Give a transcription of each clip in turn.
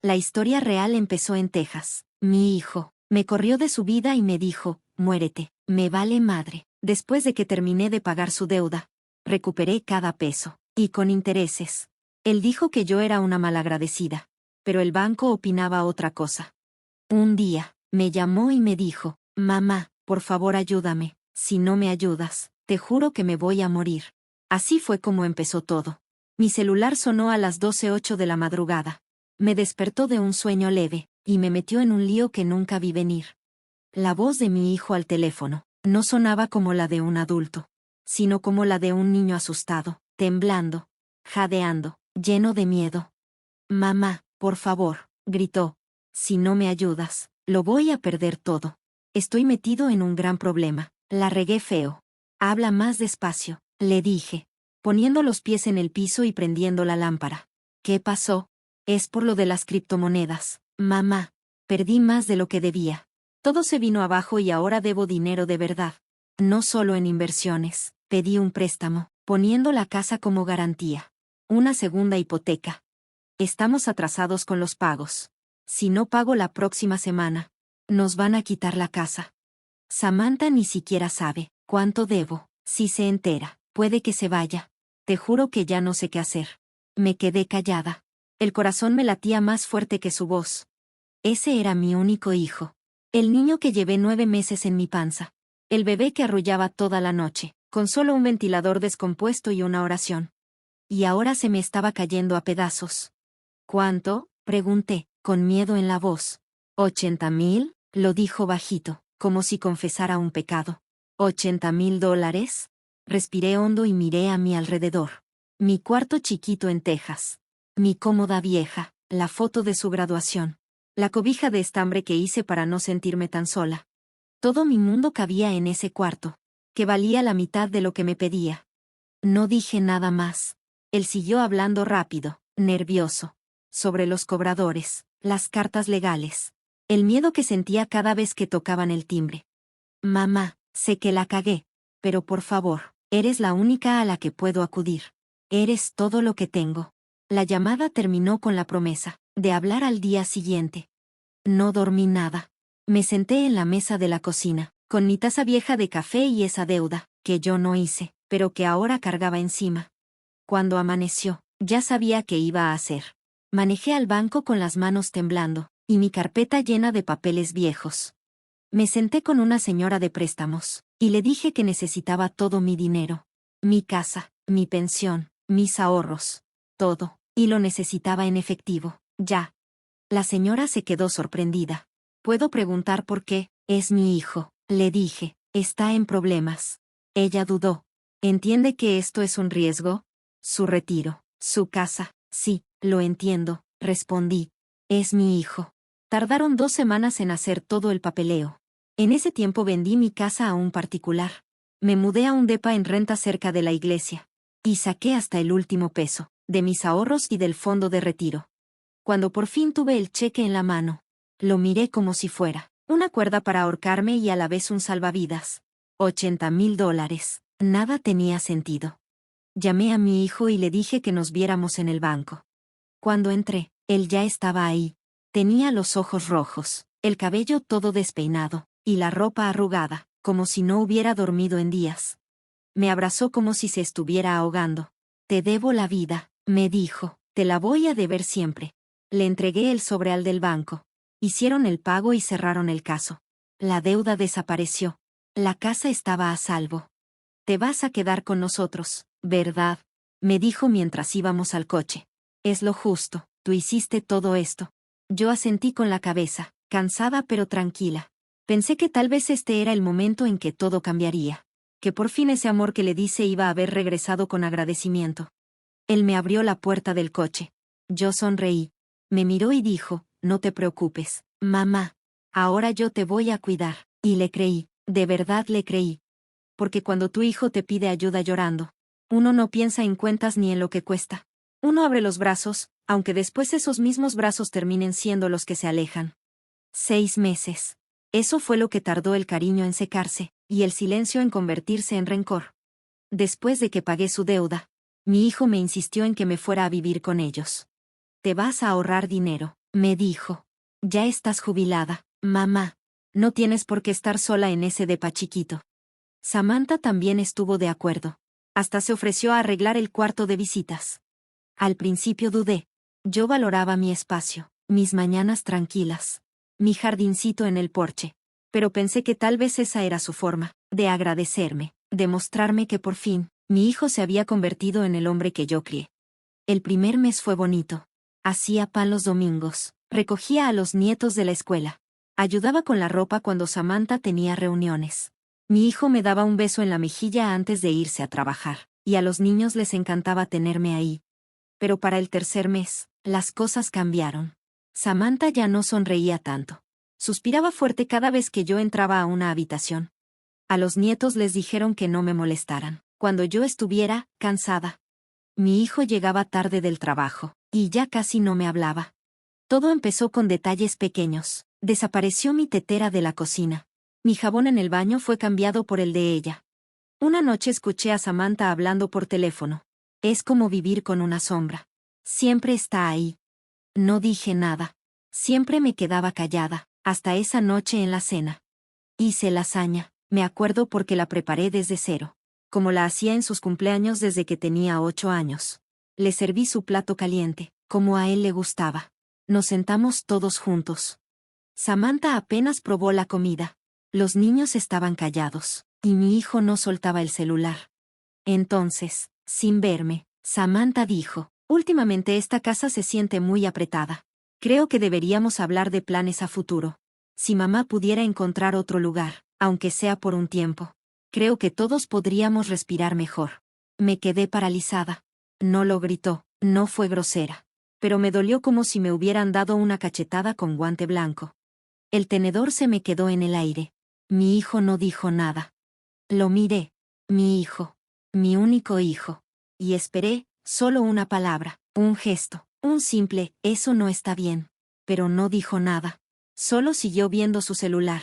La historia real empezó en Texas. Mi hijo me corrió de su vida y me dijo, muérete, me vale madre. Después de que terminé de pagar su deuda, recuperé cada peso, y con intereses. Él dijo que yo era una malagradecida, pero el banco opinaba otra cosa. Un día, me llamó y me dijo, mamá, por favor ayúdame, si no me ayudas, te juro que me voy a morir. Así fue como empezó todo. Mi celular sonó a las 12:08 de la madrugada. Me despertó de un sueño leve, y me metió en un lío que nunca vi venir. La voz de mi hijo al teléfono no sonaba como la de un adulto, sino como la de un niño asustado, temblando, jadeando, lleno de miedo. Mamá, por favor, gritó. Si no me ayudas, lo voy a perder todo. Estoy metido en un gran problema. La regué feo. Habla más despacio, le dije, poniendo los pies en el piso y prendiendo la lámpara. ¿Qué pasó? Es por lo de las criptomonedas. Mamá, perdí más de lo que debía. Todo se vino abajo y ahora debo dinero de verdad. No solo en inversiones. Pedí un préstamo, poniendo la casa como garantía. Una segunda hipoteca. Estamos atrasados con los pagos. Si no pago la próxima semana, nos van a quitar la casa. Samantha ni siquiera sabe cuánto debo. Si se entera, puede que se vaya. Te juro que ya no sé qué hacer. Me quedé callada. El corazón me latía más fuerte que su voz. Ese era mi único hijo. El niño que llevé 9 meses en mi panza. El bebé que arrullaba toda la noche, con solo un ventilador descompuesto y una oración. Y ahora se me estaba cayendo a pedazos. ¿Cuánto? Pregunté, con miedo en la voz. 80,000, lo dijo bajito, como si confesara un pecado. $80,000. Respiré hondo y miré a mi alrededor. Mi cuarto chiquito en Texas. Mi cómoda vieja, la foto de su graduación. La cobija de estambre que hice para no sentirme tan sola. Todo mi mundo cabía en ese cuarto, que valía la mitad de lo que me pedía. No dije nada más. Él siguió hablando rápido, nervioso, sobre los cobradores, las cartas legales, el miedo que sentía cada vez que tocaban el timbre. Mamá, sé que la cagué, pero por favor, eres la única a la que puedo acudir. Eres todo lo que tengo. La llamada terminó con la promesa de hablar al día siguiente. No dormí nada. Me senté en la mesa de la cocina, con mi taza vieja de café y esa deuda, que yo no hice, pero que ahora cargaba encima. Cuando amaneció, ya sabía qué iba a hacer. Manejé al banco con las manos temblando, y mi carpeta llena de papeles viejos. Me senté con una señora de préstamos, y le dije que necesitaba todo mi dinero. Mi casa, mi pensión, mis ahorros. Todo, y lo necesitaba en efectivo, ya. La señora se quedó sorprendida. ¿Puedo preguntar por qué? Es mi hijo, le dije, está en problemas. Ella dudó. ¿Entiende que esto es un riesgo? Su retiro, su casa, sí, lo entiendo, respondí. Es mi hijo. Tardaron 2 semanas en hacer todo el papeleo. En ese tiempo vendí mi casa a un particular. Me mudé a un depa en renta cerca de la iglesia. Y saqué hasta el último peso, de mis ahorros y del fondo de retiro. Cuando por fin tuve el cheque en la mano, lo miré como si fuera una cuerda para ahorcarme y a la vez un salvavidas. $80,000. Nada tenía sentido. Llamé a mi hijo y le dije que nos viéramos en el banco. Cuando entré, él ya estaba ahí. Tenía los ojos rojos, el cabello todo despeinado, y la ropa arrugada, como si no hubiera dormido en días. Me abrazó como si se estuviera ahogando. Te debo la vida, me dijo, te la voy a deber siempre. Le entregué el sobre al del banco. Hicieron el pago y cerraron el caso. La deuda desapareció. La casa estaba a salvo. Te vas a quedar con nosotros, ¿verdad? Me dijo mientras íbamos al coche. Es lo justo, tú hiciste todo esto. Yo asentí con la cabeza, cansada pero tranquila. Pensé que tal vez este era el momento en que todo cambiaría. Que por fin ese amor que le dice iba a haber regresado con agradecimiento. Él me abrió la puerta del coche. Yo sonreí. Me miró y dijo, no te preocupes, mamá. Ahora yo te voy a cuidar. Y le creí, de verdad le creí. Porque cuando tu hijo te pide ayuda llorando, uno no piensa en cuentas ni en lo que cuesta. Uno abre los brazos, aunque después esos mismos brazos terminen siendo los que se alejan. 6 meses. Eso fue lo que tardó el cariño en secarse, y el silencio en convertirse en rencor. Después de que pagué su deuda, mi hijo me insistió en que me fuera a vivir con ellos. Te vas a ahorrar dinero, me dijo. Ya estás jubilada, mamá. No tienes por qué estar sola en ese depa chiquito. Samantha también estuvo de acuerdo. Hasta se ofreció a arreglar el cuarto de visitas. Al principio dudé. Yo valoraba mi espacio, mis mañanas tranquilas, mi jardincito en el porche. Pero pensé que tal vez esa era su forma, de agradecerme, de mostrarme que por fin, mi hijo se había convertido en el hombre que yo crié. El primer mes fue bonito. Hacía pan los domingos, recogía a los nietos de la escuela. Ayudaba con la ropa cuando Samantha tenía reuniones. Mi hijo me daba un beso en la mejilla antes de irse a trabajar, y a los niños les encantaba tenerme ahí. Pero para el tercer mes, las cosas cambiaron. Samantha ya no sonreía tanto. Suspiraba fuerte cada vez que yo entraba a una habitación. A los nietos les dijeron que no me molestaran, cuando yo estuviera cansada. Mi hijo llegaba tarde del trabajo, y ya casi no me hablaba. Todo empezó con detalles pequeños. Desapareció mi tetera de la cocina. Mi jabón en el baño fue cambiado por el de ella. Una noche escuché a Samantha hablando por teléfono. Es como vivir con una sombra. Siempre está ahí. No dije nada. Siempre me quedaba callada, hasta esa noche en la cena. Hice lasaña, me acuerdo porque la preparé desde cero, como la hacía en sus cumpleaños desde que tenía 8 años. Le serví su plato caliente, como a él le gustaba. Nos sentamos todos juntos. Samantha apenas probó la comida. Los niños estaban callados, y mi hijo no soltaba el celular. Entonces, sin verme, Samantha dijo, últimamente esta casa se siente muy apretada. Creo que deberíamos hablar de planes a futuro. Si mamá pudiera encontrar otro lugar, aunque sea por un tiempo, creo que todos podríamos respirar mejor. Me quedé paralizada. No lo gritó, no fue grosera. Pero me dolió como si me hubieran dado una cachetada con guante blanco. El tenedor se me quedó en el aire. Mi hijo no dijo nada. Lo miré. Mi hijo. Mi único hijo. Y esperé, solo una palabra, un gesto, un simple, eso no está bien. Pero no dijo nada. Solo siguió viendo su celular.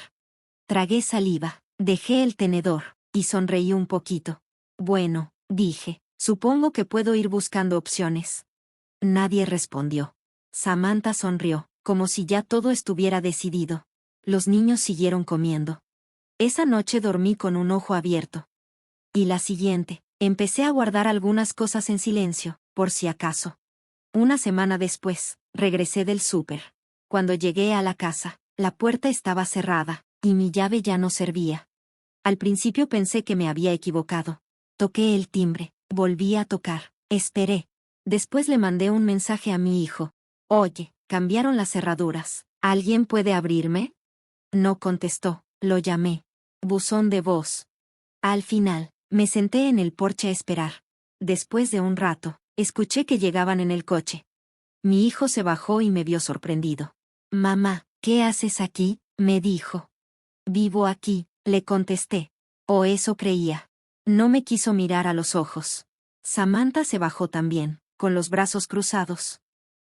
Tragué saliva, dejé el tenedor, y sonreí un poquito. Bueno, dije, supongo que puedo ir buscando opciones. Nadie respondió. Samantha sonrió, como si ya todo estuviera decidido. Los niños siguieron comiendo. Esa noche dormí con un ojo abierto. Y la siguiente, empecé a guardar algunas cosas en silencio, por si acaso. Una semana después, regresé del súper. Cuando llegué a la casa, la puerta estaba cerrada, y mi llave ya no servía. Al principio pensé que me había equivocado. Toqué el timbre, volví a tocar, esperé. Después le mandé un mensaje a mi hijo. Oye, cambiaron las cerraduras. ¿Alguien puede abrirme? No contestó, lo llamé. Buzón de voz. Al final, me senté en el porche a esperar. Después de un rato, escuché que llegaban en el coche. Mi hijo se bajó y me vio sorprendido. Mamá, ¿qué haces aquí?, me dijo. Vivo aquí, le contesté. O eso creía. No me quiso mirar a los ojos. Samantha se bajó también, con los brazos cruzados.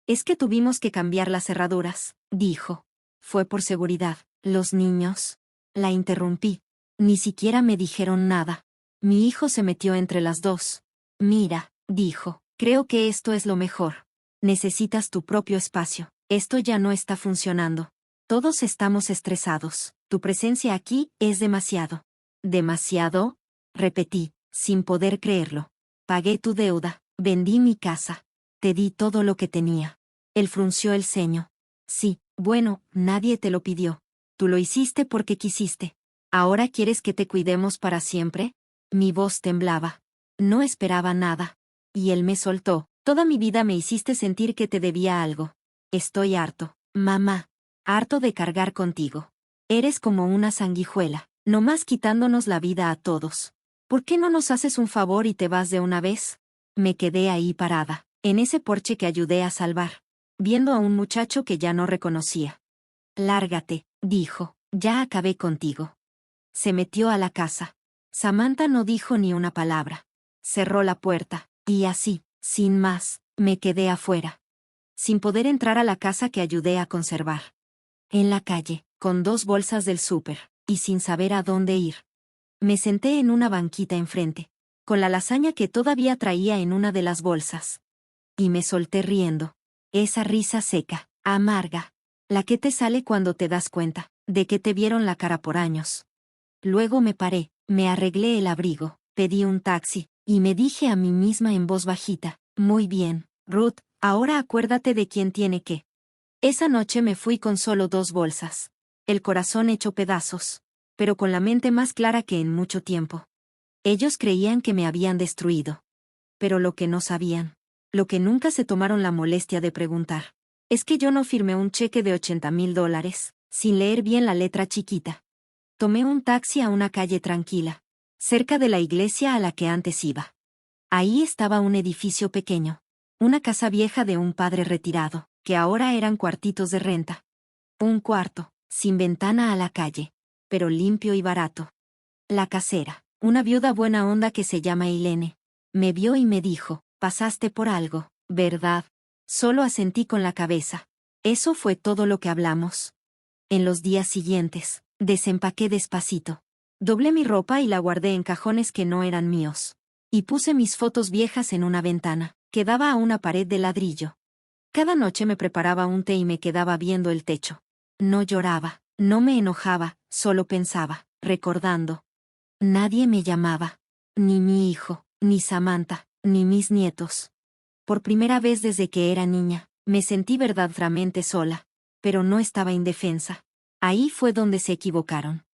Es que tuvimos que cambiar las cerraduras, dijo. Fue por seguridad. ¿Los niños? La interrumpí. Ni siquiera me dijeron nada. Mi hijo se metió entre las dos. Mira, dijo, creo que esto es lo mejor. Necesitas tu propio espacio. Esto ya no está funcionando. Todos estamos estresados. Tu presencia aquí es demasiado. ¿Demasiado? Repetí, sin poder creerlo. Pagué tu deuda, vendí mi casa. Te di todo lo que tenía. Él frunció el ceño. Sí, bueno, nadie te lo pidió. Tú lo hiciste porque quisiste. ¿Ahora quieres que te cuidemos para siempre? Mi voz temblaba. No esperaba nada. Y él me soltó. Toda mi vida me hiciste sentir que te debía algo. Estoy harto, mamá. Harto de cargar contigo. Eres como una sanguijuela, nomás quitándonos la vida a todos. ¿Por qué no nos haces un favor y te vas de una vez? Me quedé ahí parada, en ese porche que ayudé a salvar, viendo a un muchacho que ya no reconocía. Lárgate, dijo, ya acabé contigo. Se metió a la casa. Samantha no dijo ni una palabra. Cerró la puerta, y así, sin más, me quedé afuera. Sin poder entrar a la casa que ayudé a conservar. En la calle, con 2 bolsas del súper, y sin saber a dónde ir. Me senté en una banquita enfrente, con la lasaña que todavía traía en una de las bolsas. Y me solté riendo. Esa risa seca, Amarga. La que te sale cuando te das cuenta de que te vieron la cara por años. Luego me paré, me arreglé el abrigo, pedí un taxi, y me dije a mí misma en voz bajita, muy bien, Ruth, ahora acuérdate de quién tiene qué. Esa noche me fui con solo 2 bolsas. El corazón hecho pedazos, pero con la mente más clara que en mucho tiempo. Ellos creían que me habían destruido. Pero lo que no sabían, lo que nunca se tomaron la molestia de preguntar, es que yo no firmé un cheque de $80,000, sin leer bien la letra chiquita. Tomé un taxi a una calle tranquila, cerca de la iglesia a la que antes iba. Ahí estaba un edificio pequeño, una casa vieja de un padre retirado, que ahora eran cuartitos de renta. Un cuarto, sin ventana a la calle, pero limpio y barato. La casera, una viuda buena onda que se llama Ilene, me vio y me dijo, pasaste por algo, ¿verdad? Solo asentí con la cabeza. Eso fue todo lo que hablamos. En los días siguientes, desempaqué despacito. Doblé mi ropa y la guardé en cajones que no eran míos. Y puse mis fotos viejas en una ventana, que daba a una pared de ladrillo. Cada noche me preparaba un té y me quedaba viendo el techo. No lloraba, no me enojaba, solo pensaba, recordando. Nadie me llamaba. Ni mi hijo, ni Samantha, ni mis nietos. Por primera vez desde que era niña, me sentí verdaderamente sola. Pero no estaba indefensa. Ahí fue donde se equivocaron.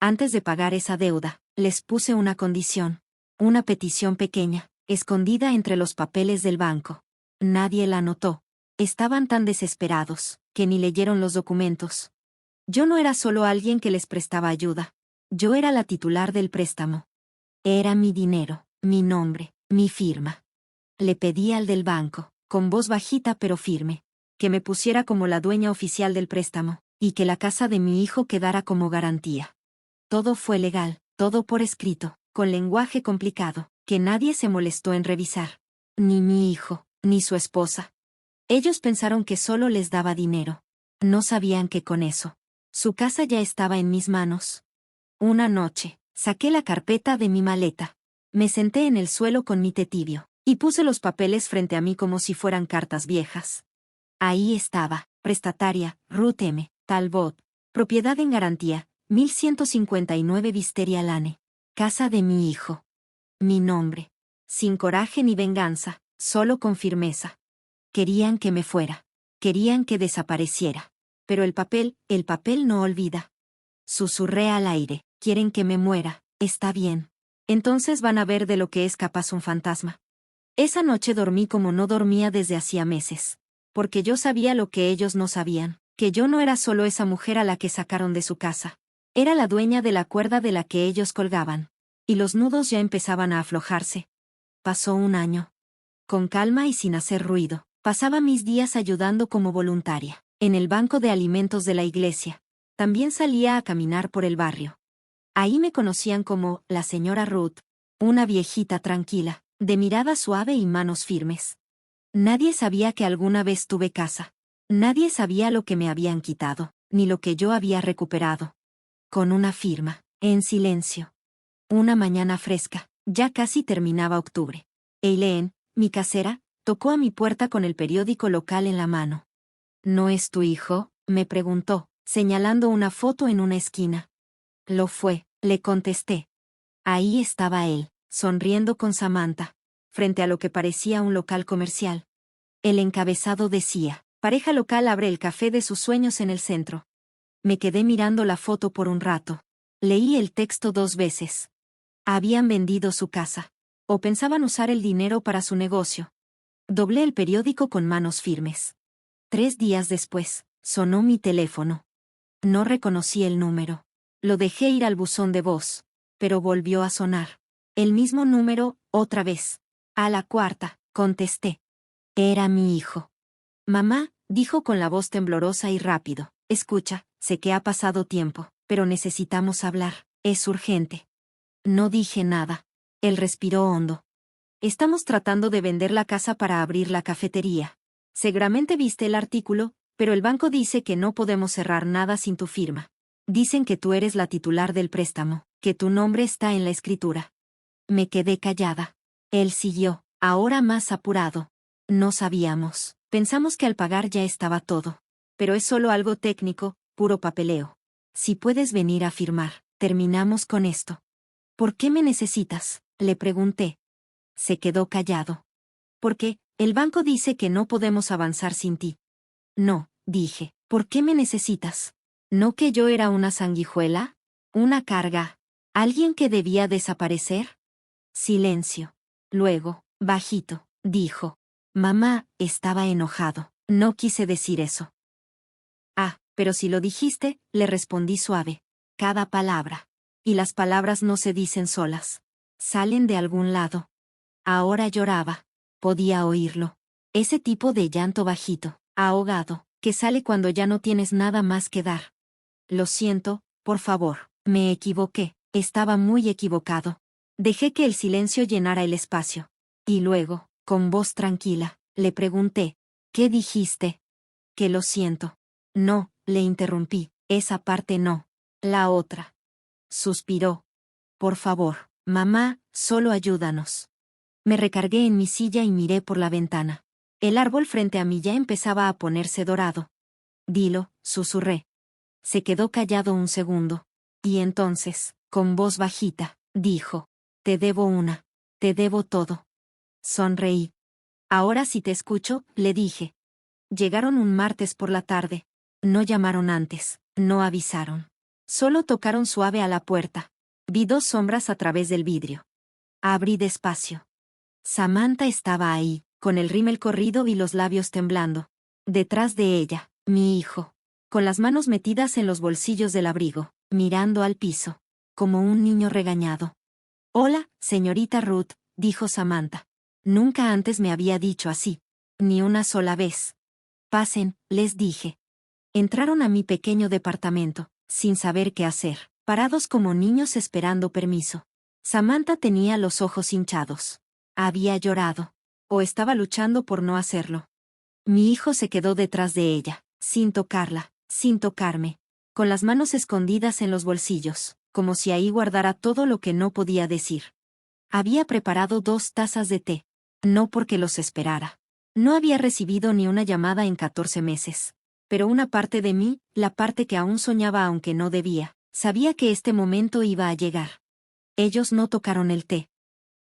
Antes de pagar esa deuda, les puse una condición. Una petición pequeña, escondida entre los papeles del banco. Nadie la notó. Estaban tan desesperados, que ni leyeron los documentos. Yo no era solo alguien que les prestaba ayuda. Yo era la titular del préstamo. Era mi dinero, mi nombre, mi firma. Le pedí al del banco, con voz bajita pero firme, que me pusiera como la dueña oficial del préstamo, y que la casa de mi hijo quedara como garantía. Todo fue legal, todo por escrito, con lenguaje complicado, que nadie se molestó en revisar. Ni mi hijo, ni su esposa. Ellos pensaron que solo les daba dinero. No sabían que con eso, su casa ya estaba en mis manos. Una noche, saqué la carpeta de mi maleta. Me senté en el suelo con mi té tibio, y puse los papeles frente a mí como si fueran cartas viejas. Ahí estaba, prestataria, Ruth M. Talbot. Propiedad en garantía, 1159 Wisteria Lane. Casa de mi hijo. Mi nombre. Sin coraje ni venganza, solo con firmeza. Querían que me fuera. Querían que desapareciera. Pero el papel no olvida. Susurré al aire, quieren que me muera, está bien. Entonces van a ver de lo que es capaz un fantasma. Esa noche dormí como no dormía desde hacía meses. Porque yo sabía lo que ellos no sabían, que yo no era solo esa mujer a la que sacaron de su casa. Era la dueña de la cuerda de la que ellos colgaban. Y los nudos ya empezaban a aflojarse. Pasó un año. Con calma y sin hacer ruido, pasaba mis días ayudando como voluntaria, en el banco de alimentos de la iglesia. También salía a caminar por el barrio. Ahí me conocían como la señora Ruth, una viejita tranquila, de mirada suave y manos firmes. Nadie sabía que alguna vez tuve casa. Nadie sabía lo que me habían quitado, ni lo que yo había recuperado. Con una firma, en silencio. Una mañana fresca, ya casi terminaba octubre. Eileen, mi casera, tocó a mi puerta con el periódico local en la mano. ¿No es tu hijo?, me preguntó, señalando una foto en una esquina. Lo fue, le contesté. Ahí estaba él, sonriendo con Samantha, frente a lo que parecía un local comercial. El encabezado decía, pareja local abre el café de sus sueños en el centro. Me quedé mirando la foto por un rato. Leí el texto 2 veces. Habían vendido su casa. O pensaban usar el dinero para su negocio. Doblé el periódico con manos firmes. 3 días después, sonó mi teléfono. No reconocí el número. Lo dejé ir al buzón de voz. Pero volvió a sonar. El mismo número, otra vez. A la cuarta, contesté. Era mi hijo. Mamá, dijo con la voz temblorosa y rápido. Escucha, sé que ha pasado tiempo, pero necesitamos hablar. Es urgente. No dije nada. Él respiró hondo. Estamos tratando de vender la casa para abrir la cafetería. Seguramente viste el artículo, pero el banco dice que no podemos cerrar nada sin tu firma. Dicen que tú eres la titular del préstamo, que tu nombre está en la escritura. Me quedé callada. Él siguió, ahora más apurado. No sabíamos. Pensamos que al pagar ya estaba todo. pero es solo algo técnico, puro papeleo. Si puedes venir a firmar, terminamos con esto. ¿Por qué me necesitas?, le pregunté. Se quedó callado. Porque, el banco dice que no podemos avanzar sin ti. No, dije. ¿Por qué me necesitas? ¿No que yo era una sanguijuela? ¿Una carga? ¿Alguien que debía desaparecer? Silencio. Luego, bajito, dijo. Mamá, estaba enojado. No quise decir eso. Ah, pero si lo dijiste, le respondí suave. Cada palabra. Y las palabras no se dicen solas. Salen de algún lado. Ahora lloraba. Podía oírlo. Ese tipo de llanto bajito, ahogado, que sale cuando ya no tienes nada más que dar. Lo siento, por favor, me equivoqué, estaba muy equivocado. Dejé que el silencio llenara el espacio. Y luego, con voz tranquila, le pregunté, ¿qué dijiste? Que lo siento. No, le interrumpí, esa parte no. La otra. Suspiró. Por favor, mamá, solo ayúdanos. Me recargué en mi silla y miré por la ventana. El árbol frente a mí ya empezaba a ponerse dorado. Dilo, susurré. Se quedó callado un segundo. Y entonces, con voz bajita, dijo, te debo una. Te debo todo. Sonreí. Ahora sí te escucho, le dije. Llegaron un martes por la tarde. No llamaron antes, no avisaron. Solo tocaron suave a la puerta. Vi dos sombras a través del vidrio. Abrí despacio. Samantha estaba ahí, con el rímel corrido y los labios temblando. Detrás de ella, mi hijo, con las manos metidas en los bolsillos del abrigo, mirando al piso, como un niño regañado. Hola, señorita Ruth, dijo Samantha. Nunca antes me había dicho así. Ni una sola vez. Pasen, les dije. Entraron a mi pequeño departamento, sin saber qué hacer, parados como niños esperando permiso. Samantha tenía los ojos hinchados. Había llorado. O estaba luchando por no hacerlo. Mi hijo se quedó detrás de ella, sin tocarla, sin tocarme, con las manos escondidas en los bolsillos, como si ahí guardara todo lo que no podía decir. Había preparado 2 tazas de té. No porque los esperara. No había recibido ni una llamada en 14 meses. Pero una parte de mí, la parte que aún soñaba aunque no debía, sabía que este momento iba a llegar. Ellos no tocaron el té.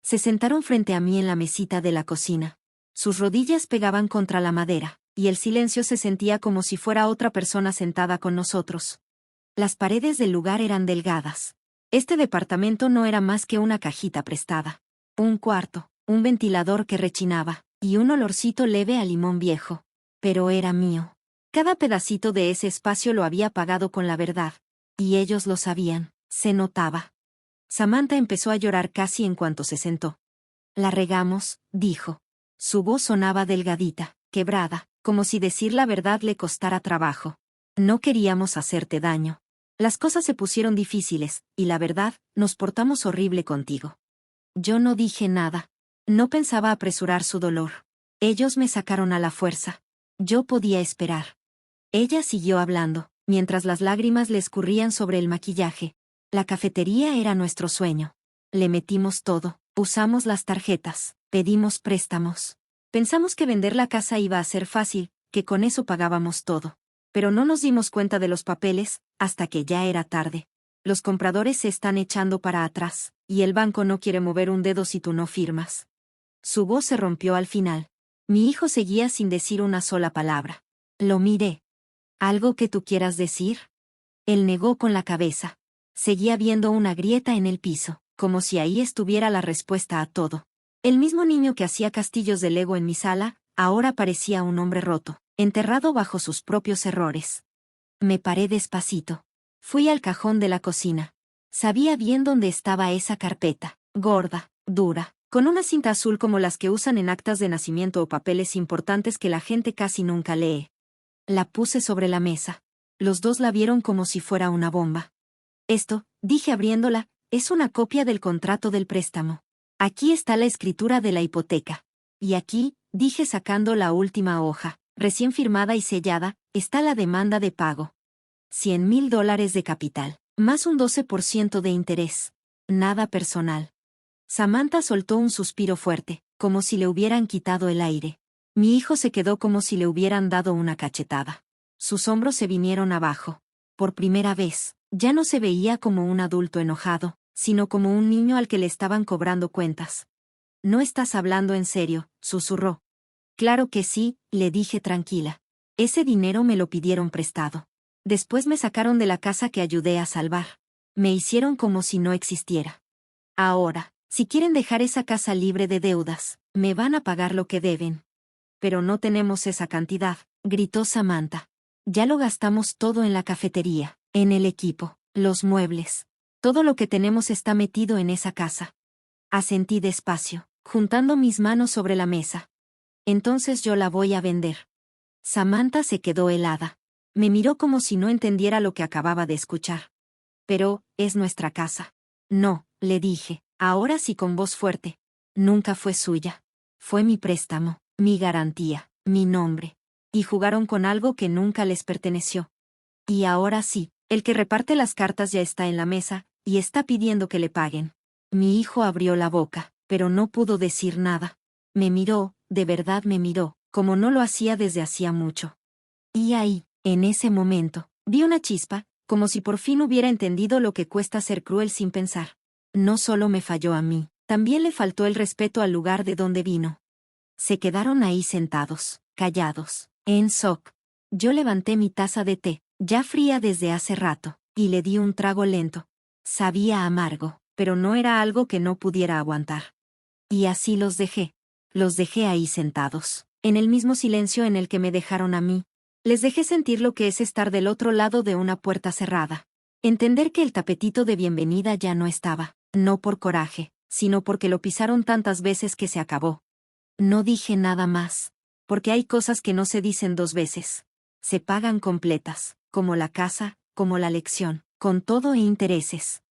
Se sentaron frente a mí en la mesita de la cocina. Sus rodillas pegaban contra la madera, y el silencio se sentía como si fuera otra persona sentada con nosotros. Las paredes del lugar eran delgadas. Este departamento no era más que una cajita prestada. Un cuarto, un ventilador que rechinaba, y un olorcito leve a limón viejo. Pero era mío. Cada pedacito de ese espacio lo había pagado con la verdad. Y ellos lo sabían, se notaba. Samantha empezó a llorar casi en cuanto se sentó. La regamos, dijo. Su voz sonaba delgadita, quebrada, como si decir la verdad le costara trabajo. No queríamos hacerte daño. Las cosas se pusieron difíciles, y la verdad, nos portamos horrible contigo. Yo no dije nada. No pensaba apresurar su dolor. Ellos me sacaron a la fuerza. Yo podía esperar. Ella siguió hablando, mientras las lágrimas le escurrían sobre el maquillaje. La cafetería era nuestro sueño. Le metimos todo, usamos las tarjetas, pedimos préstamos. Pensamos que vender la casa iba a ser fácil, que con eso pagábamos todo. Pero no nos dimos cuenta de los papeles, hasta que ya era tarde. Los compradores se están echando para atrás, y el banco no quiere mover un dedo si tú no firmas. Su voz se rompió al final. Mi hijo seguía sin decir una sola palabra. Lo miré. ¿Algo que tú quieras decir? Él negó con la cabeza. Seguía viendo una grieta en el piso, como si ahí estuviera la respuesta a todo. El mismo niño que hacía castillos de Lego en mi sala, ahora parecía un hombre roto, enterrado bajo sus propios errores. Me paré despacito. Fui al cajón de la cocina. Sabía bien dónde estaba esa carpeta, gorda, dura, con una cinta azul como las que usan en actas de nacimiento o papeles importantes que la gente casi nunca lee. La puse sobre la mesa. Los dos la vieron como si fuera una bomba. Esto, dije abriéndola, es una copia del contrato del préstamo. Aquí está la escritura de la hipoteca. Y aquí, dije sacando la última hoja, recién firmada y sellada, está la demanda de pago. $100,000 de capital, más un 12% de interés. Nada personal. Samantha soltó un suspiro fuerte, como si le hubieran quitado el aire. Mi hijo se quedó como si le hubieran dado una cachetada. Sus hombros se vinieron abajo. Por primera vez, ya no se veía como un adulto enojado, sino como un niño al que le estaban cobrando cuentas. «¿No estás hablando en serio?», susurró. «Claro que sí», le dije tranquila. «Ese dinero me lo pidieron prestado. Después me sacaron de la casa que ayudé a salvar. Me hicieron como si no existiera. Ahora, si quieren dejar esa casa libre de deudas, me van a pagar lo que deben». «Pero no tenemos esa cantidad», gritó Samantha. «Ya lo gastamos todo en la cafetería, en el equipo, los muebles. Todo lo que tenemos está metido en esa casa». Asentí despacio, juntando mis manos sobre la mesa. «Entonces yo la voy a vender». Samantha se quedó helada. Me miró como si no entendiera lo que acababa de escuchar. «Pero, es nuestra casa». «No», le dije, ahora sí con voz fuerte. «Nunca fue suya. Fue mi préstamo, mi garantía, mi nombre. Y jugaron con algo que nunca les perteneció. Y ahora sí, el que reparte las cartas ya está en la mesa, y está pidiendo que le paguen». Mi hijo abrió la boca, pero no pudo decir nada. Me miró, de verdad me miró, como no lo hacía desde hacía mucho. Y ahí, en ese momento, vi una chispa, como si por fin hubiera entendido lo que cuesta ser cruel sin pensar. No solo me falló a mí, también le faltó el respeto al lugar de donde vino. Se quedaron ahí sentados, callados, en shock. Yo levanté mi taza de té, ya fría desde hace rato, y le di un trago lento. Sabía amargo, pero no era algo que no pudiera aguantar. Y así los dejé. Los dejé ahí sentados, en el mismo silencio en el que me dejaron a mí. Les dejé sentir lo que es estar del otro lado de una puerta cerrada. Entender que el tapetito de bienvenida ya no estaba, no por coraje, sino porque lo pisaron tantas veces que se acabó. No dije nada más, porque hay cosas que no se dicen dos veces. Se pagan completas, como la casa, como la lección, con todo e intereses.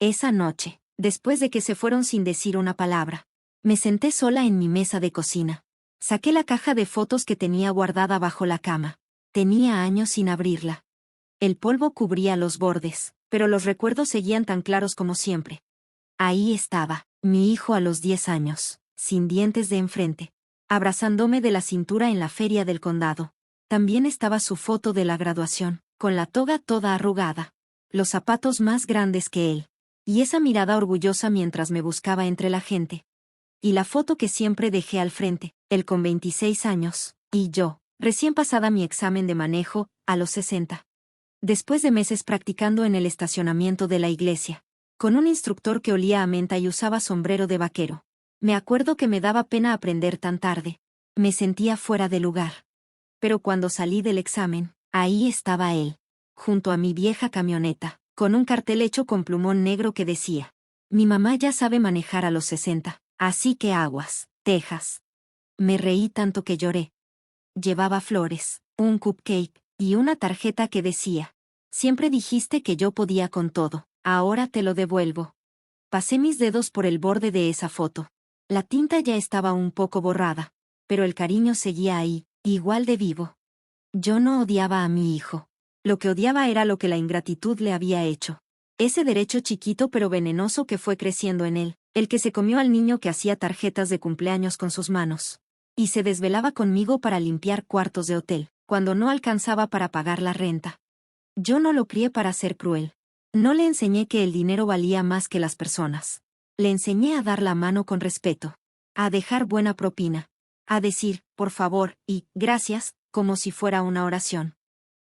Esa noche, después de que se fueron sin decir una palabra, me senté sola en mi mesa de cocina. Saqué la caja de fotos que tenía guardada bajo la cama. Tenía años sin abrirla. El polvo cubría los bordes, pero los recuerdos seguían tan claros como siempre. Ahí estaba, mi hijo a los 10 años, sin dientes de enfrente, abrazándome de la cintura en la feria del condado. También estaba su foto de la graduación, con la toga toda arrugada, los zapatos más grandes que él, y esa mirada orgullosa mientras me buscaba entre la gente. Y la foto que siempre dejé al frente, él con 26 años, y yo, recién pasada mi examen de manejo, a los 60. Después de meses practicando en el estacionamiento de la iglesia, con un instructor que olía a menta y usaba sombrero de vaquero. Me acuerdo que me daba pena aprender tan tarde. Me sentía fuera de lugar. Pero cuando salí del examen, ahí estaba él, junto a mi vieja camioneta, con un cartel hecho con plumón negro que decía: «Mi mamá ya sabe manejar a los 60, así que aguas, Texas». Me reí tanto que lloré. Llevaba flores, un cupcake, y una tarjeta que decía: «Siempre dijiste que yo podía con todo, ahora te lo devuelvo». Pasé mis dedos por el borde de esa foto. La tinta ya estaba un poco borrada, pero el cariño seguía ahí, igual de vivo. Yo no odiaba a mi hijo. Lo que odiaba era lo que la ingratitud le había hecho. Ese derecho chiquito pero venenoso que fue creciendo en él, el que se comió al niño que hacía tarjetas de cumpleaños con sus manos. Y se desvelaba conmigo para limpiar cuartos de hotel, cuando no alcanzaba para pagar la renta. Yo no lo crié para ser cruel. No le enseñé que el dinero valía más que las personas. Le enseñé a dar la mano con respeto, a dejar buena propina, a decir, por favor, y, gracias, como si fuera una oración.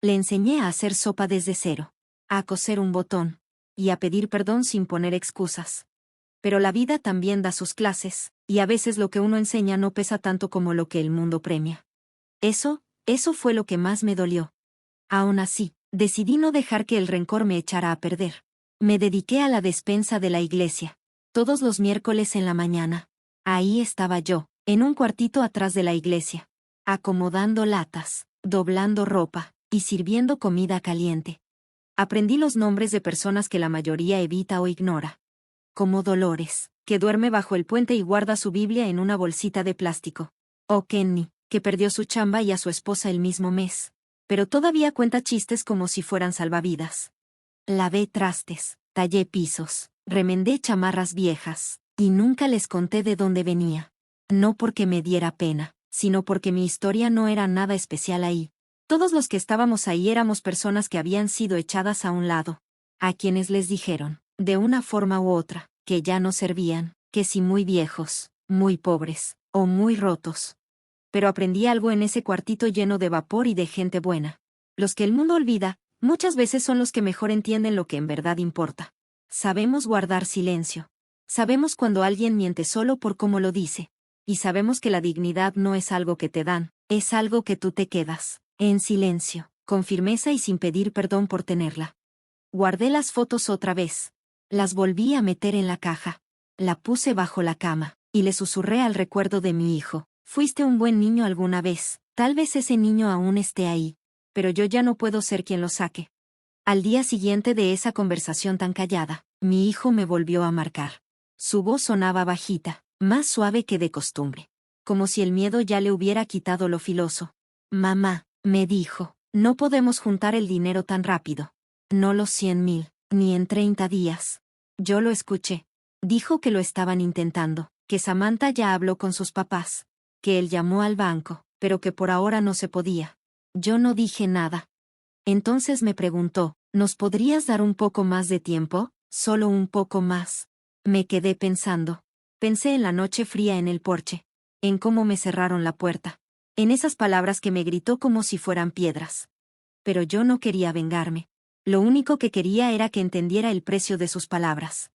Le enseñé a hacer sopa desde cero, a coser un botón, y a pedir perdón sin poner excusas. Pero la vida también da sus clases, y a veces lo que uno enseña no pesa tanto como lo que el mundo premia. Eso fue lo que más me dolió. Aún así, decidí no dejar que el rencor me echara a perder. Me dediqué a la despensa de la iglesia. Todos los miércoles en la mañana. Ahí estaba yo, en un cuartito atrás de la iglesia, acomodando latas, doblando ropa, y sirviendo comida caliente. Aprendí los nombres de personas que la mayoría evita o ignora. Como Dolores, que duerme bajo el puente y guarda su Biblia en una bolsita de plástico. O Kenny, que perdió su chamba y a su esposa el mismo mes, pero todavía cuenta chistes como si fueran salvavidas. Lavé trastes, tallé pisos, remendé chamarras viejas, y nunca les conté de dónde venía. No porque me diera pena, sino porque mi historia no era nada especial ahí. Todos los que estábamos ahí éramos personas que habían sido echadas a un lado, a quienes les dijeron, de una forma u otra, que ya no servían, que si muy viejos, muy pobres, o muy rotos. Pero aprendí algo en ese cuartito lleno de vapor y de gente buena. Los que el mundo olvida, muchas veces son los que mejor entienden lo que en verdad importa. Sabemos guardar silencio. Sabemos cuando alguien miente solo por cómo lo dice. Y sabemos que la dignidad no es algo que te dan, es algo que tú te quedas, en silencio, con firmeza y sin pedir perdón por tenerla. Guardé las fotos otra vez. Las volví a meter en la caja. La puse bajo la cama, y le susurré al recuerdo de mi hijo. Fuiste un buen niño alguna vez, tal vez ese niño aún esté ahí. Pero yo ya no puedo ser quien lo saque. Al día siguiente de esa conversación tan callada, mi hijo me volvió a marcar. Su voz sonaba bajita, más suave que de costumbre. Como si el miedo ya le hubiera quitado lo filoso. Mamá, me dijo, no podemos juntar el dinero tan rápido. No los 100,000, ni en 30 días. Yo lo escuché. Dijo que lo estaban intentando, que Samantha ya habló con sus papás, que él llamó al banco, pero que por ahora no se podía. Yo no dije nada. Entonces me preguntó, ¿nos podrías dar un poco más de tiempo? Solo un poco más. Me quedé pensando. Pensé en la noche fría en el porche. En cómo me cerraron la puerta. En esas palabras que me gritó como si fueran piedras. Pero yo no quería vengarme. Lo único que quería era que entendiera el precio de sus palabras.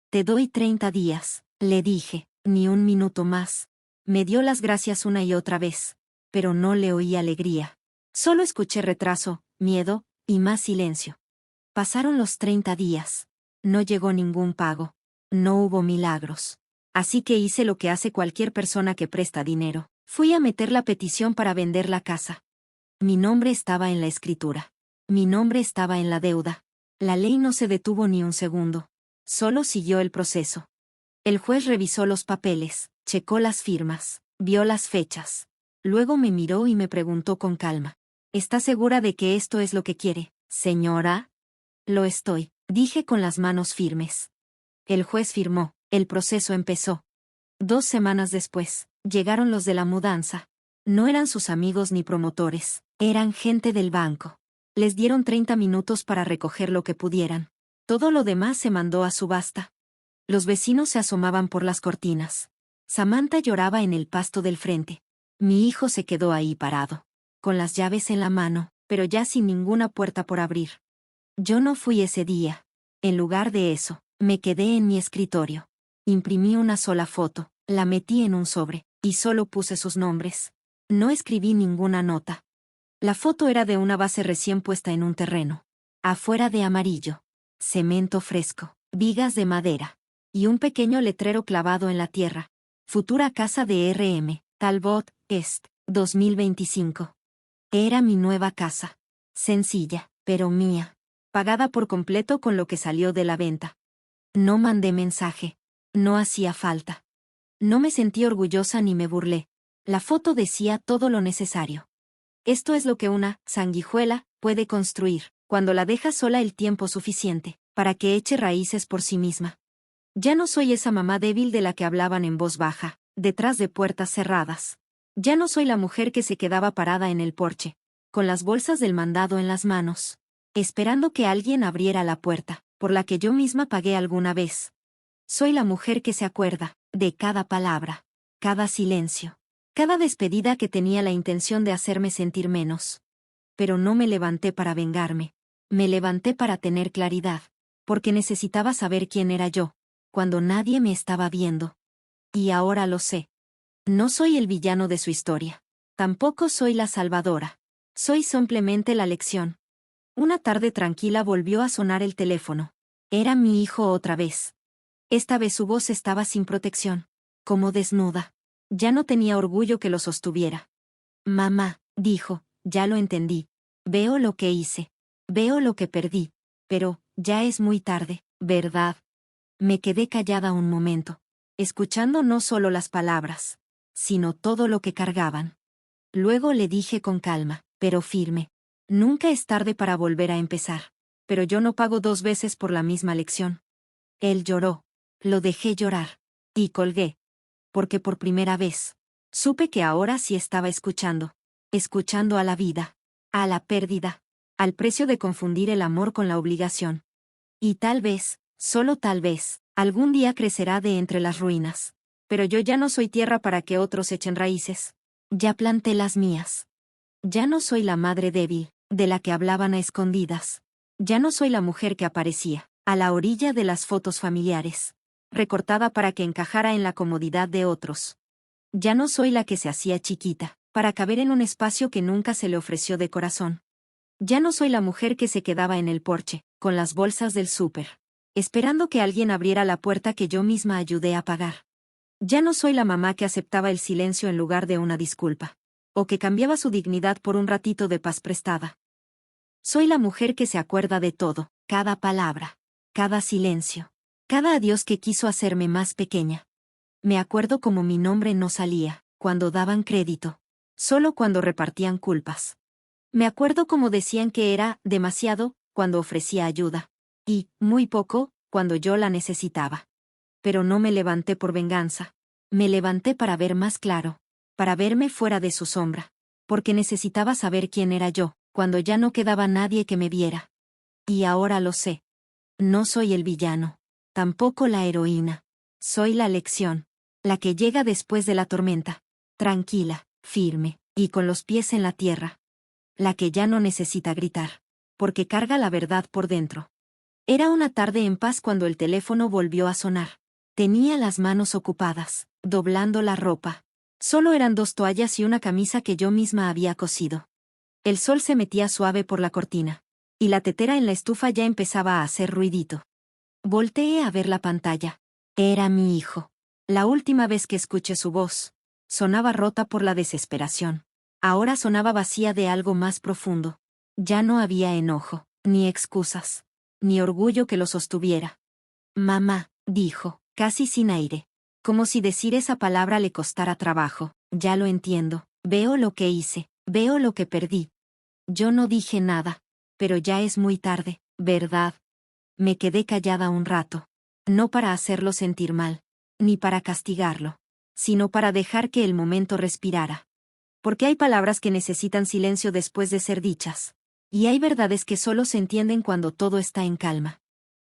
Te doy 30 días, le dije, ni un minuto más. Me dio las gracias una y otra vez. Pero no le oí alegría. Solo escuché retraso, miedo, y más silencio. Pasaron los 30 días. No llegó ningún pago. No hubo milagros. Así que hice lo que hace cualquier persona que presta dinero. Fui a meter la petición para vender la casa. Mi nombre estaba en la escritura. Mi nombre estaba en la deuda. La ley no se detuvo ni un segundo. Solo siguió el proceso. El juez revisó los papeles, checó las firmas, vio las fechas. Luego me miró y me preguntó con calma. ¿Está segura de que esto es lo que quiere, señora? Lo estoy, dije con las manos firmes. El juez firmó, el proceso empezó. 2 semanas después, llegaron los de la mudanza. No eran sus amigos ni promotores, eran gente del banco. Les dieron 30 minutos para recoger lo que pudieran. Todo lo demás se mandó a subasta. Los vecinos se asomaban por las cortinas. Samantha lloraba en el pasto del frente. Mi hijo se quedó ahí parado, con las llaves en la mano, pero ya sin ninguna puerta por abrir. Yo no fui ese día. En lugar de eso, me quedé en mi escritorio. Imprimí una sola foto, la metí en un sobre, y solo puse sus nombres. No escribí ninguna nota. La foto era de una base recién puesta en un terreno. Afuera de amarillo. Cemento fresco, vigas de madera. Y un pequeño letrero clavado en la tierra. Futura casa de R.M., Talbot, Est, 2025. Era mi nueva casa. Sencilla, pero mía. Pagada por completo con lo que salió de la venta. No mandé mensaje. No hacía falta. No me sentí orgullosa ni me burlé. La foto decía todo lo necesario. Esto es lo que una sanguijuela puede construir, cuando la deja sola el tiempo suficiente, para que eche raíces por sí misma. Ya no soy esa mamá débil de la que hablaban en voz baja, detrás de puertas cerradas. Ya no soy la mujer que se quedaba parada en el porche, con las bolsas del mandado en las manos, esperando que alguien abriera la puerta, por la que yo misma pagué alguna vez. Soy la mujer que se acuerda de cada palabra, cada silencio, cada despedida que tenía la intención de hacerme sentir menos. Pero no me levanté para vengarme. Me levanté para tener claridad, porque necesitaba saber quién era yo, cuando nadie me estaba viendo. Y ahora lo sé. No soy el villano de su historia. Tampoco soy la salvadora. Soy simplemente la lección. Una tarde tranquila volvió a sonar el teléfono. Era mi hijo otra vez. Esta vez su voz estaba sin protección, como desnuda. Ya no tenía orgullo que lo sostuviera. Mamá, dijo, ya lo entendí. Veo lo que hice. Veo lo que perdí. Pero, ya es muy tarde, ¿verdad? Me quedé callada un momento, escuchando no solo las palabras, sino todo lo que cargaban. Luego le dije con calma, pero firme. Nunca es tarde para volver a empezar. Pero yo no pago 2 veces por la misma lección. Él lloró. Lo dejé llorar. Y colgué. Porque por primera vez, supe que ahora sí estaba escuchando. Escuchando a la vida. a la pérdida, al precio de confundir el amor con la obligación. Y tal vez, solo tal vez, algún día crecerá de entre las ruinas. Pero yo ya no soy tierra para que otros echen raíces. Ya planté las mías. Ya no soy la madre débil, de la que hablaban a escondidas. Ya no soy la mujer que aparecía, a la orilla de las fotos familiares, recortada para que encajara en la comodidad de otros. Ya no soy la que se hacía chiquita, para caber en un espacio que nunca se le ofreció de corazón. Ya no soy la mujer que se quedaba en el porche, con las bolsas del súper, esperando que alguien abriera la puerta que yo misma ayudé a pagar. Ya no soy la mamá que aceptaba el silencio en lugar de una disculpa, o que cambiaba su dignidad por un ratito de paz prestada. Soy la mujer que se acuerda de todo, cada palabra, cada silencio, cada adiós que quiso hacerme más pequeña. Me acuerdo como mi nombre no salía, cuando daban crédito, solo cuando repartían culpas. Me acuerdo como decían que era demasiado, cuando ofrecía ayuda. Y, muy poco, cuando yo la necesitaba. Pero no me levanté por venganza. Me levanté para ver más claro, para verme fuera de su sombra. Porque necesitaba saber quién era yo, cuando ya no quedaba nadie que me viera. Y ahora lo sé. No soy el villano. Tampoco la heroína. Soy la lección. La que llega después de la tormenta. Tranquila, firme, y con los pies en la tierra. La que ya no necesita gritar, porque carga la verdad por dentro. Era una tarde en paz cuando el teléfono volvió a sonar. Tenía las manos ocupadas, doblando la ropa. Solo eran 2 toallas y una camisa que yo misma había cosido. El sol se metía suave por la cortina, y la tetera en la estufa ya empezaba a hacer ruidito. Volteé a ver la pantalla. Era mi hijo. La última vez que escuché su voz, sonaba rota por la desesperación. Ahora sonaba vacía de algo más profundo. Ya no había enojo, ni excusas, ni orgullo que lo sostuviera. Mamá, dijo, casi sin aire. Como si decir esa palabra le costara trabajo. Ya lo entiendo. Veo lo que hice, veo lo que perdí. Yo no dije nada. Pero ya es muy tarde, ¿verdad? Me quedé callada un rato. No para hacerlo sentir mal, ni para castigarlo, sino para dejar que el momento respirara. Porque hay palabras que necesitan silencio después de ser dichas. Y hay verdades que solo se entienden cuando todo está en calma.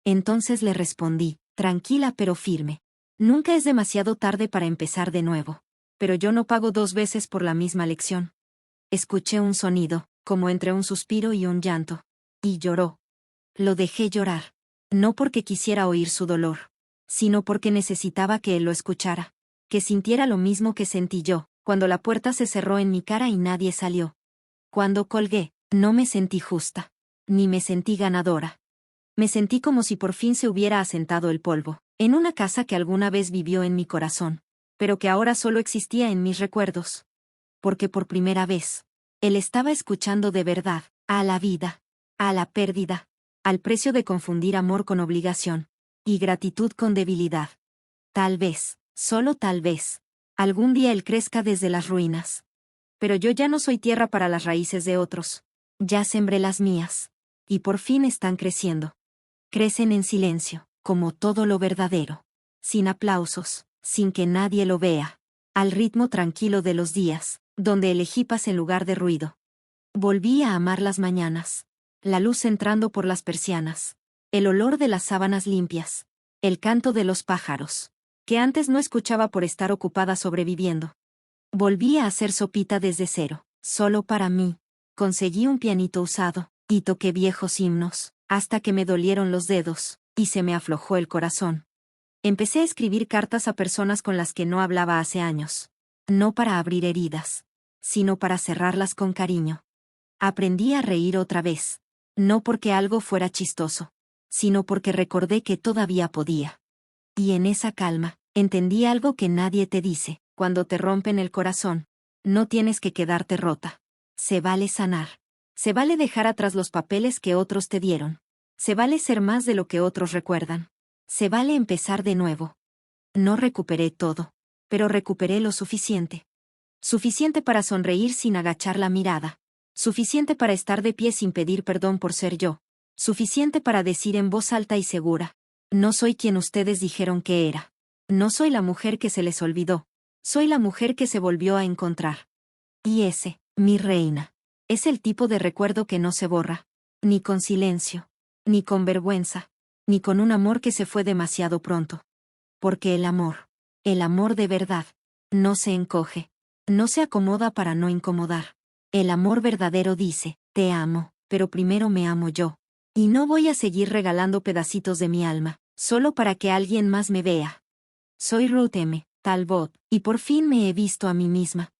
Entonces le respondí, tranquila pero firme. Nunca es demasiado tarde para empezar de nuevo. Pero yo no pago 2 veces por la misma lección. Escuché un sonido, como entre un suspiro y un llanto. Y lloró. Lo dejé llorar. No porque quisiera oír su dolor, sino porque necesitaba que él lo escuchara. Que sintiera lo mismo que sentí yo, cuando la puerta se cerró en mi cara y nadie salió. Cuando colgué, no me sentí justa. Ni me sentí ganadora. Me sentí como si por fin se hubiera asentado el polvo, en una casa que alguna vez vivió en mi corazón, pero que ahora solo existía en mis recuerdos. Porque por primera vez, él estaba escuchando de verdad, a la vida, a la pérdida, al precio de confundir amor con obligación, y gratitud con debilidad. Tal vez, solo tal vez, algún día él crezca desde las ruinas. Pero yo ya no soy tierra para las raíces de otros. Ya sembré las mías. Y por fin están creciendo. Crecen en silencio, como todo lo verdadero. Sin aplausos, sin que nadie lo vea. Al ritmo tranquilo de los días, donde elegí paz en lugar de ruido. Volví a amar las mañanas. La luz entrando por las persianas. El olor de las sábanas limpias. El canto de los pájaros, que antes no escuchaba por estar ocupada sobreviviendo. Volví a hacer sopita desde cero, solo para mí. Conseguí un pianito usado, y toqué viejos himnos, hasta que me dolieron los dedos, y se me aflojó el corazón. Empecé a escribir cartas a personas con las que no hablaba hace años. No para abrir heridas, sino para cerrarlas con cariño. Aprendí a reír otra vez. No porque algo fuera chistoso, sino porque recordé que todavía podía. Y en esa calma, entendí algo que nadie te dice. Cuando te rompen el corazón, no tienes que quedarte rota. Se vale sanar. Se vale dejar atrás los papeles que otros te dieron. Se vale ser más de lo que otros recuerdan. Se vale empezar de nuevo. No recuperé todo, pero recuperé lo suficiente. Suficiente para sonreír sin agachar la mirada. Suficiente para estar de pie sin pedir perdón por ser yo. Suficiente para decir en voz alta y segura: no soy quien ustedes dijeron que era. No soy la mujer que se les olvidó. Soy la mujer que se volvió a encontrar. Y ese, mi reina, Es el tipo de recuerdo que no se borra. Ni con silencio. Ni con vergüenza. Ni con un amor que se fue demasiado pronto. Porque el amor de verdad, no se encoge. No se acomoda para no incomodar. El amor verdadero dice, te amo, pero primero me amo yo. Y no voy a seguir regalando pedacitos de mi alma, solo para que alguien más me vea. Soy Ruth M. Talbot, y por fin me he visto a mí misma.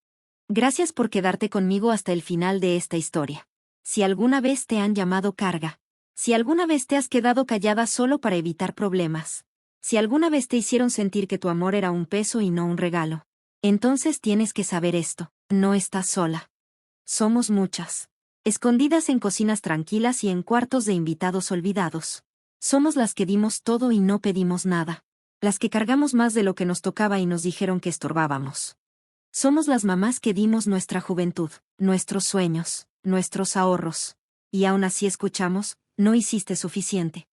Gracias por quedarte conmigo hasta el final de esta historia. Si alguna vez te han llamado carga, si alguna vez te has quedado callada solo para evitar problemas, si alguna vez te hicieron sentir que tu amor era un peso y no un regalo, entonces tienes que saber esto, no estás sola. Somos muchas. Escondidas en cocinas tranquilas y en cuartos de invitados olvidados. Somos las que dimos todo y no pedimos nada. Las que cargamos más de lo que nos tocaba y nos dijeron que estorbábamos. Somos las mamás que dimos nuestra juventud, nuestros sueños, nuestros ahorros. Y aún así escuchamos, no hiciste suficiente.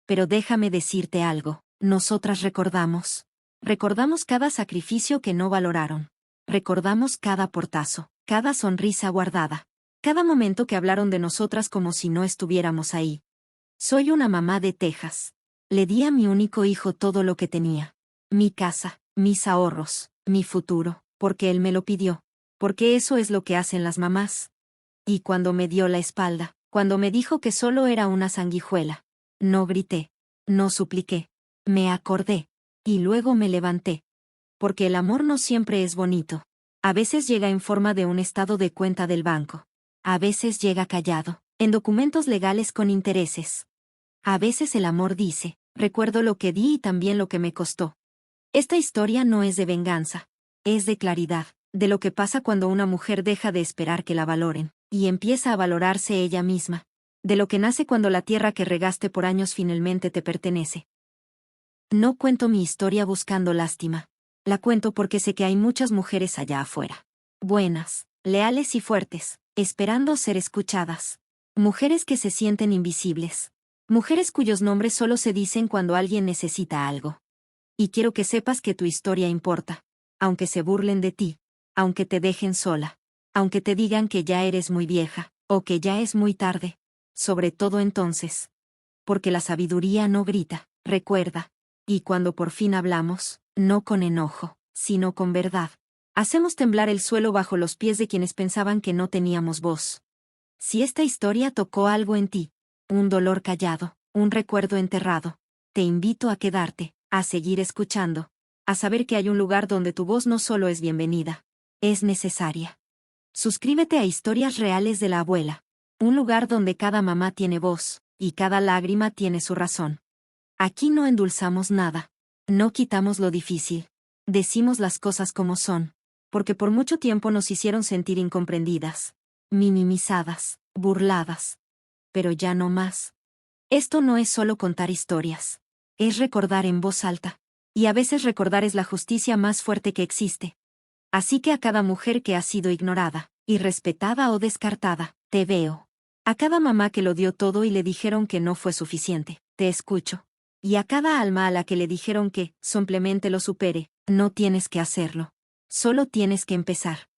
Pero déjame decirte algo, nosotras recordamos. Recordamos cada sacrificio que no valoraron. Recordamos cada portazo, cada sonrisa guardada. Cada momento que hablaron de nosotras como si no estuviéramos ahí. Soy una mamá de Texas. Le di a mi único hijo todo lo que tenía. Mi casa, mis ahorros, mi futuro, porque él me lo pidió. Porque eso es lo que hacen las mamás. Y cuando me dio la espalda, cuando me dijo que solo era una sanguijuela, no grité, no supliqué, me acordé, y luego me levanté. Porque el amor no siempre es bonito. A veces llega en forma de un estado de cuenta del banco. A veces llega callado, en documentos legales con intereses. A veces el amor dice, recuerdo lo que di y también lo que me costó. Esta historia no es de venganza, es de claridad, de lo que pasa cuando una mujer deja de esperar que la valoren, y empieza a valorarse ella misma. De lo que nace cuando la tierra que regaste por años finalmente te pertenece. No cuento mi historia buscando lástima. La cuento porque sé que hay muchas mujeres allá afuera. Buenas, leales y fuertes, esperando ser escuchadas. Mujeres que se sienten invisibles. Mujeres cuyos nombres solo se dicen cuando alguien necesita algo. Y quiero que sepas que tu historia importa. Aunque se burlen de ti. Aunque te dejen sola. Aunque te digan que ya eres muy vieja, o que ya es muy tarde. Sobre todo entonces. Porque la sabiduría no grita, recuerda. Y cuando por fin hablamos, no con enojo, sino con verdad, hacemos temblar el suelo bajo los pies de quienes pensaban que no teníamos voz. Si esta historia tocó algo en ti, un dolor callado, un recuerdo enterrado, te invito a quedarte, a seguir escuchando, a saber que hay un lugar donde tu voz no solo es bienvenida, es necesaria. Suscríbete a Historias Reales de la Abuela, un lugar donde cada mamá tiene voz, y cada lágrima tiene su razón. Aquí no endulzamos nada. No quitamos lo difícil. Decimos las cosas como son. Porque por mucho tiempo nos hicieron sentir incomprendidas. Minimizadas, burladas. Pero ya no más. Esto no es solo contar historias. Es recordar en voz alta. Y a veces recordar es la justicia más fuerte que existe. Así que a cada mujer que ha sido ignorada, irrespetada o descartada, te veo. A cada mamá que lo dio todo y le dijeron que no fue suficiente, te escucho. Y a cada alma a la que le dijeron que, simplemente lo supere, no tienes que hacerlo. Solo tienes que empezar.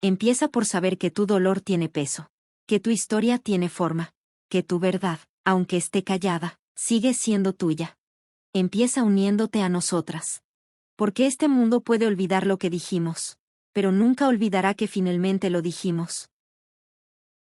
Empieza por saber que tu dolor tiene peso. Que tu historia tiene forma. Que tu verdad, aunque esté callada, sigue siendo tuya. Empieza uniéndote a nosotras. Porque este mundo puede olvidar lo que dijimos. Pero nunca olvidará que finalmente lo dijimos.